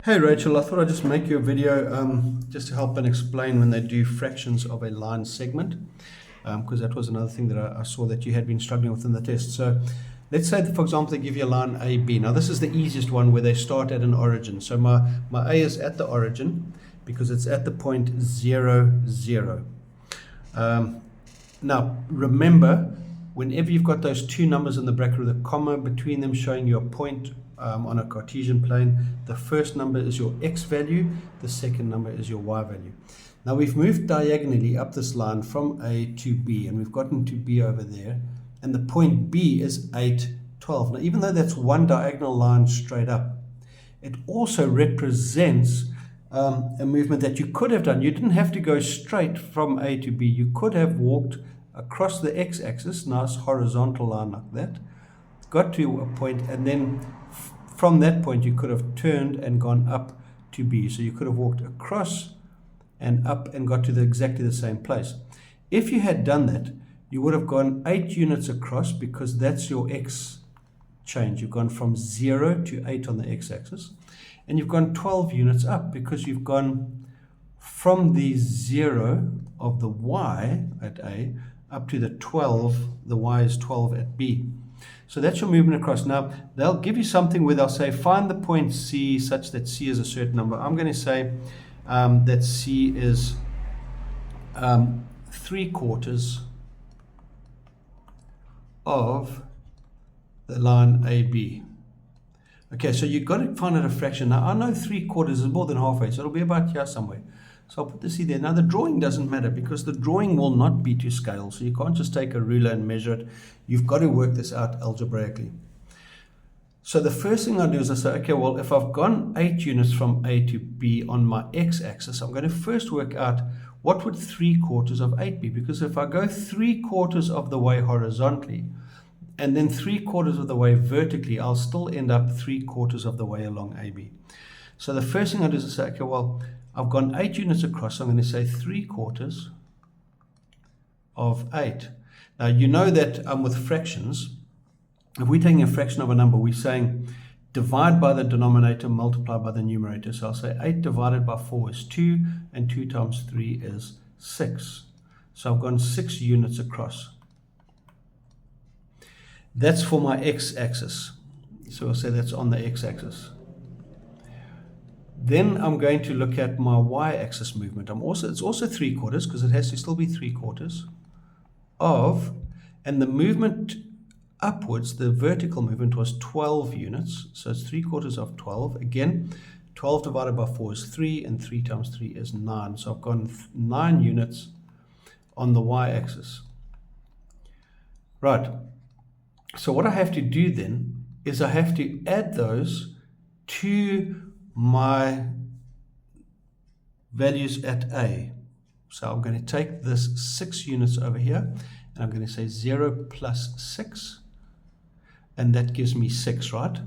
Hey Rachel, I thought I'd just make you a video just to help and explain when they do fractions of a line segment, because that was another thing that I saw that you had been struggling with in the test. So let's say that, for example, they give you a line AB. Now this is the easiest one where they start at an origin. So my A is at the origin because it's at the point 0, 0. Now remember, whenever you've got those two numbers in the bracket with a comma between them showing you a point on a Cartesian plane, the first number is your x value, the second number is your y value. Now we've moved diagonally up this line from A to B, and we've gotten to B over there, and the point B is 8, 12. Now even though that's one diagonal line straight up, it also represents a movement that you could have done. You didn't have to go straight from A to B. You could have walked across the x-axis, nice horizontal line like that, got to a point, and then from that point you could have turned and gone up to B. So you could have walked across and up and got to exactly the same place. If you had done that, you would have gone 8 units across, because that's your x change. You've gone from 0 to 8 on the x-axis, and you've gone 12 units up because you've gone from the 0 of the y at A up to the 12, the y is 12 at B. So that's your movement across. Now, they'll give you something where they'll say, find the point C such that C is a certain number. I'm going to say that C is 3/4 of the line AB. Okay, so you've got to find out a fraction. Now, I know 3/4 is more than halfway, so it'll be about here somewhere. So I'll put the C there. Now the drawing doesn't matter, because the drawing will not be to scale. So you can't just take a ruler and measure it. You've got to work this out algebraically. So the first thing I do is I say, okay, well, if I've gone 8 units from A to B on my x-axis, I'm going to first work out what would 3/4 of 8 be. Because if I go 3/4 of the way horizontally and then 3/4 of the way vertically, I'll still end up 3/4 of the way along AB. So the first thing I do is I say, okay, well, I've gone 8 units across, so I'm going to say 3/4 of 8. Now, you know that with fractions, if we're taking a fraction of a number, we're saying divide by the denominator, multiply by the numerator. So I'll say 8 divided by 4 is 2, and 2 times 3 is 6. So I've gone 6 units across. That's for my x-axis. So I'll say that's on the x-axis. Then I'm going to look at my y-axis movement. It's also 3/4, because it has to still be 3/4 of, and the movement upwards, the vertical movement, was 12 units. So it's 3/4 of 12. Again, 12 divided by 4 is 3, and 3 times 3 is 9. So I've gone 9 units on the y-axis. Right. So what I have to do then is I have to add those to my values at A. So I'm going to take this 6 units over here, and I'm going to say 0 plus 6, and that gives me 6, right?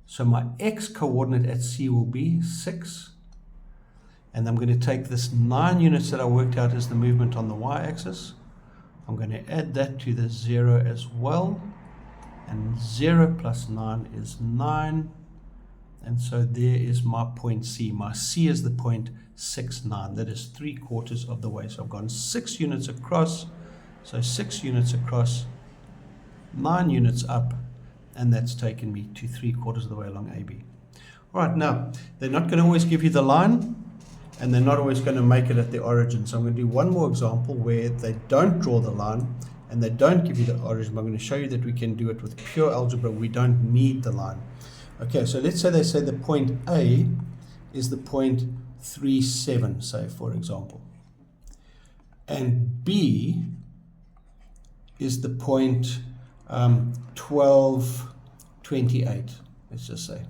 So my x coordinate at C will be 6, and I'm going to take this 9 units that I worked out as the movement on the y-axis. I'm going to add that to the 0 as well, and 0 plus 9 is 9. And so there is my point C. My C is the point 6, 9. That is 3/4 of the way. So I've gone 6 units across. So 6 units across, 9 units up, and that's taken me to 3/4 of the way along AB. All right, now, they're not going to always give you the line, and they're not always going to make it at the origin. So I'm going to do one more example where they don't draw the line, and they don't give you the origin. But I'm going to show you that we can do it with pure algebra. We don't need the line. Okay, so let's say they say the point A is the point 3, 7, say, for example. And B is the point 12, 28, let's just say.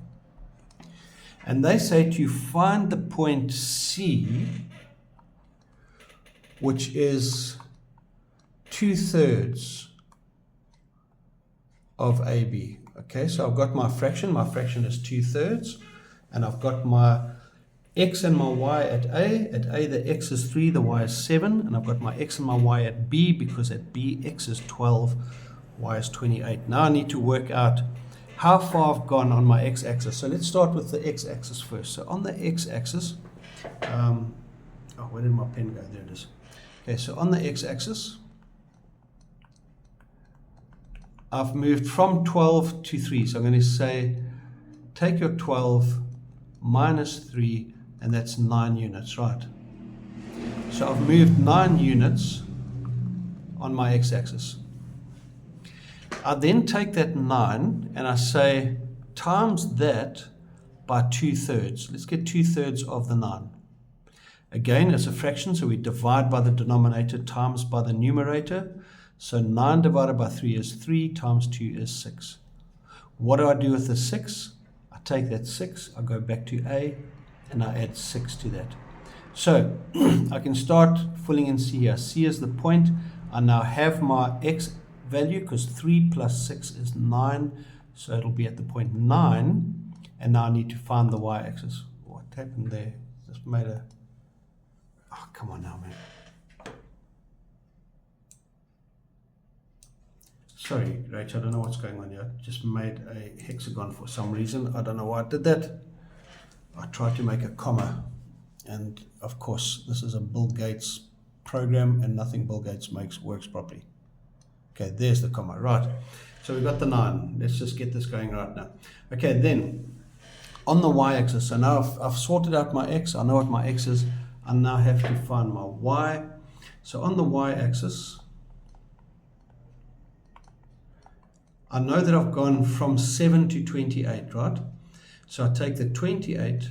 And they say to find the point C, which is 2/3 of AB. Okay, so I've got my fraction. My fraction is 2/3, and I've got my x and my y at A. At A, the x is 3, the y is 7, and I've got my x and my y at B, because at B, x is 12, y is 28. Now I need to work out how far I've gone on my x-axis. So let's start with the x-axis first. So on the x-axis, where did my pen go? There it is. Okay, so on the x-axis, I've moved from 12 to 3. So I'm going to say, take your 12 minus 3, and that's 9 units, right? So I've moved 9 units on my x-axis. I then take that 9 and I say times that by 2/3. Let's get 2/3 of the 9. Again, it's a fraction, so we divide by the denominator times by the numerator. So 9 divided by 3 is 3, times 2 is 6. What do I do with the 6? I take that 6, I go back to A, and I add 6 to that. So I can start filling in C here. C is the point. I now have my x value, because 3 plus 6 is 9, so it'll be at the point 9, and now I need to find the y-axis. What happened there? Just made a... Oh, come on now, man. Sorry, Rachel, I don't know what's going on here. Just made a hexagon for some reason. I don't know why I did that. I tried to make a comma, and of course, this is a Bill Gates program, and nothing Bill Gates makes works properly. Okay, there's the comma, right. So we've got the 9. Let's just get this going right now. Okay, then on the y-axis, so now I've sorted out my x. I know what my x is. I now have to find my y. So on the y-axis, I know that I've gone from 7 to 28, right? So I take the 28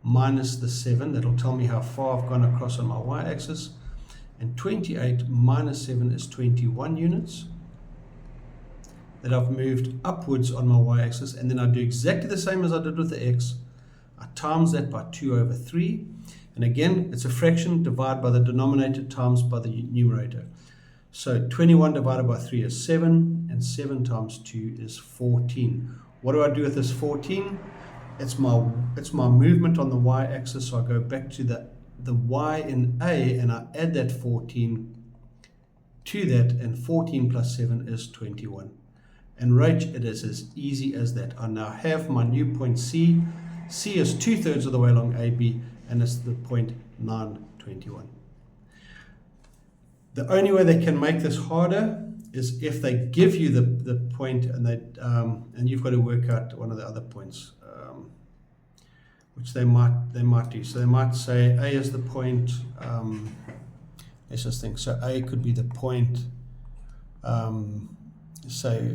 minus the 7. That'll tell me how far I've gone across on my y-axis. And 28 minus 7 is 21 units that I've moved upwards on my y-axis. And then I do exactly the same as I did with the x. I times that by 2/3. And again, it's a fraction, divide by the denominator times by the numerator. So 21 divided by 3 is 7, and 7 times 2 is 14. What do I do with this 14? It's my movement on the y-axis, so I go back to the y in A, and I add that 14 to that, and 14 plus 7 is 21. And right, it is as easy as that. I now have my new point C. C is 2/3 of the way along AB, and it's the point 921. The only way they can make this harder is if they give you the point, and you've got to work out one of the other points, which they might do. So they might say A is the point. Let's just think. So A could be the point, say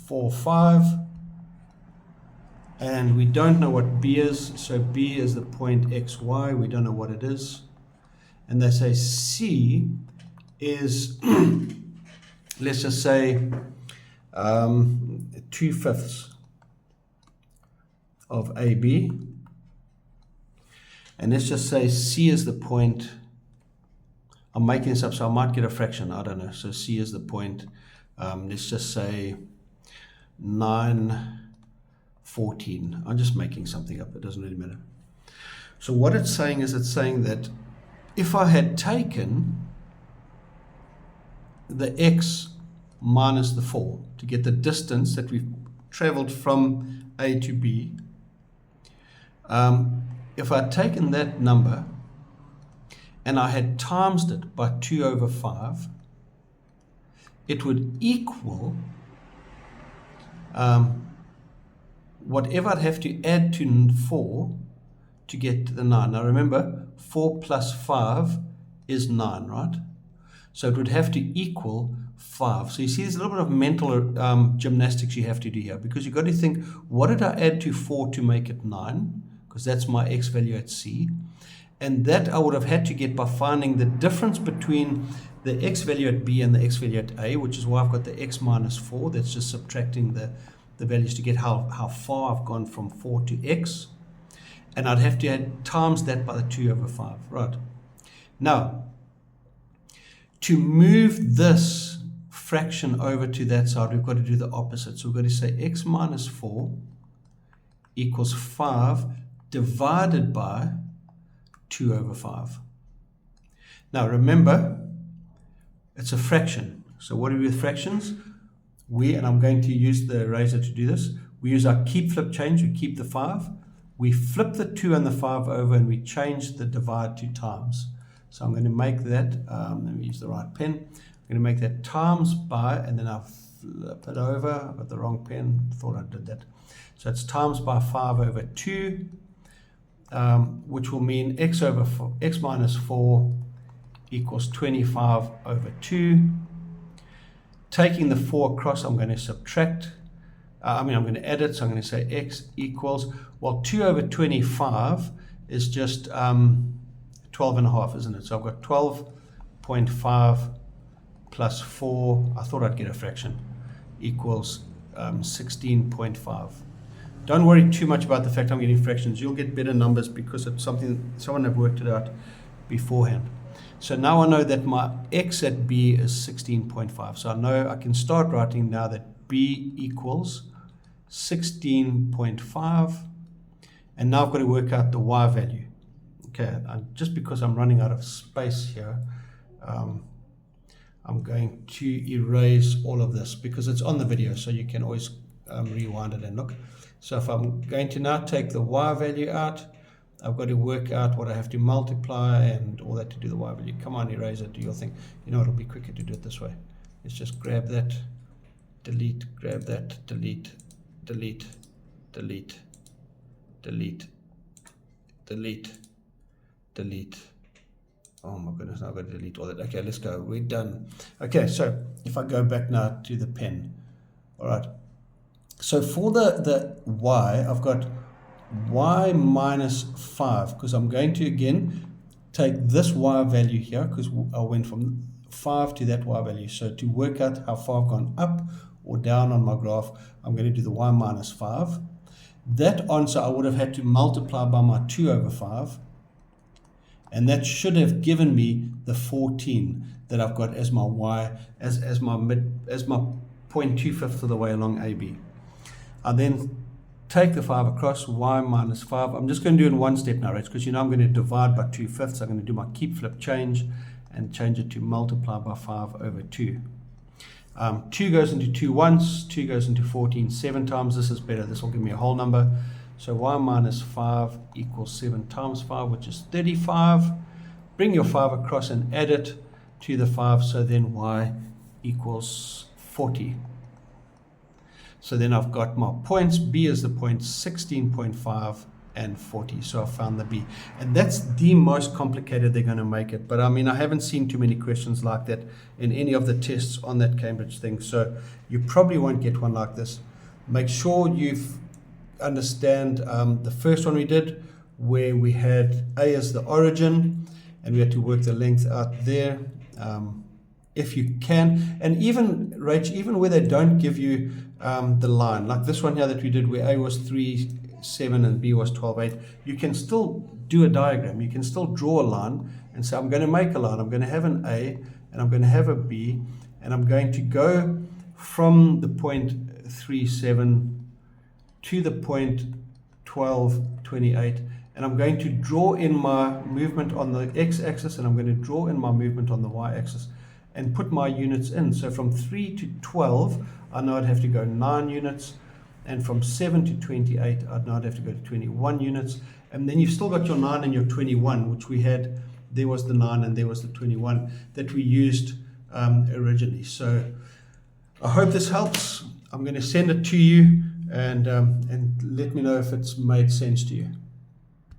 4, 5, and we don't know what B is. So B is the point XY. We don't know what it is, and they say C is let's just say 2/5 of AB, and let's just say C is the point. I'm making this up, so I might get a fraction, I don't know. So C is the point, let's just say 9/14. I'm just making something up, it doesn't really matter. So what it's saying is, it's saying that if I had taken the x minus the 4 to get the distance that we've traveled from A to B, if I'd taken that number and I had times it by 2/5, it would equal whatever I'd have to add to 4 to get to the 9. Now remember, 4 plus 5 is 9, right? So it would have to equal 5. So you see, there's a little bit of mental gymnastics you have to do here, because you've got to think, what did I add to 4 to make it 9? Because that's my x value at C. And that I would have had to get by finding the difference between the x value at B and the x value at A, which is why I've got the x minus 4. That's just subtracting the values to get how far I've gone from 4 to x. And I'd have to add times that by the 2/5, right? Now, to move this fraction over to that side, we've got to do the opposite. So we've got to say x minus 4 equals 5 divided by 2/5. Now remember, it's a fraction. So what do we do with fractions? and I'm going to use the eraser to do this, we use our keep flip change, we keep the 5, we flip the 2 and the 5 over, and we change the divide to times. So I'm going to make that, let me use the right pen, I'm going to make that times by, and then I'll flip it over, I've got the wrong pen, thought I did that. So it's times by 5 over 2, which will mean x minus 4 equals 25 over 2. Taking the 4 across, I'm going to subtract, I'm going to add it, so I'm going to say x equals, well, 2 over 25 is just 12.5, isn't it? So I've got 12.5 plus 4, I thought I'd get a fraction, equals 16.5. Don't worry too much about the fact I'm getting fractions. You'll get better numbers because it's something, someone have worked it out beforehand. So now I know that my x at b is 16.5. So I know I can start writing now that b equals 16.5. And now I've got to work out the y value. Okay, just because I'm running out of space here, I'm going to erase all of this because it's on the video, so you can always rewind it and look. So if I'm going to now take the y value out, I've got to work out what I have to multiply and all that to do the y value. Come on, eraser, do your thing. You know, it'll be quicker to do it this way. Let's just grab that, delete, grab that, delete, delete, delete, delete, delete, delete. Oh my goodness, now I've got to delete all that. Okay, let's go. We're done. Okay, so if I go back now to the pen. All right. So for the y, I've got y minus 5, because I'm going to, again, take this y value here, because I went from 5 to that y value. So to work out how far I've gone up or down on my graph, I'm going to do the y minus 5. That answer I would have had to multiply by my 2 over 5. And that should have given me the 14 that I've got as my y, as my 0.25 of the way along AB. I then take the 5 across, y minus 5. I'm just going to do it in one step now, right? Because you know I'm going to divide by 2/5. I'm going to do my keep flip change and change it to multiply by 5 over 2. 2 goes into 2 once, 2 goes into 14 7 times. This is better. This will give me a whole number. So y minus 5 equals 7 times 5, which is 35. Bring your 5 across and add it to the 5. So then y equals 40. So then I've got my points. B is the point, 16.5 and 40. So I found the B. And that's the most complicated they're going to make it. But I mean, I haven't seen too many questions like that in any of the tests on that Cambridge thing. So you probably won't get one like this. Make sure you understand the first one we did, where we had A as the origin, and we had to work the length out there. If you can, and even, Rach, even where they don't give you the line, like this one here that we did where A was 3, 7 and B was 12, 8, you can still do a diagram. You can still draw a line and say, I'm going to make a line. I'm going to have an A and I'm going to have a B, and I'm going to go from the point 3, 7 to the point 12, 28, and I'm going to draw in my movement on the x-axis, and I'm going to draw in my movement on the y-axis and put my units in. So from 3 to 12, I know I'd have to go 9 units, and from 7 to 28, I'd know I'd have to go to 21 units, and then you've still got your 9 and your 21, which we had, there was the 9 and there was the 21 that we used originally. So I hope this helps. I'm going to send it to you, and let me know if it's made sense to you.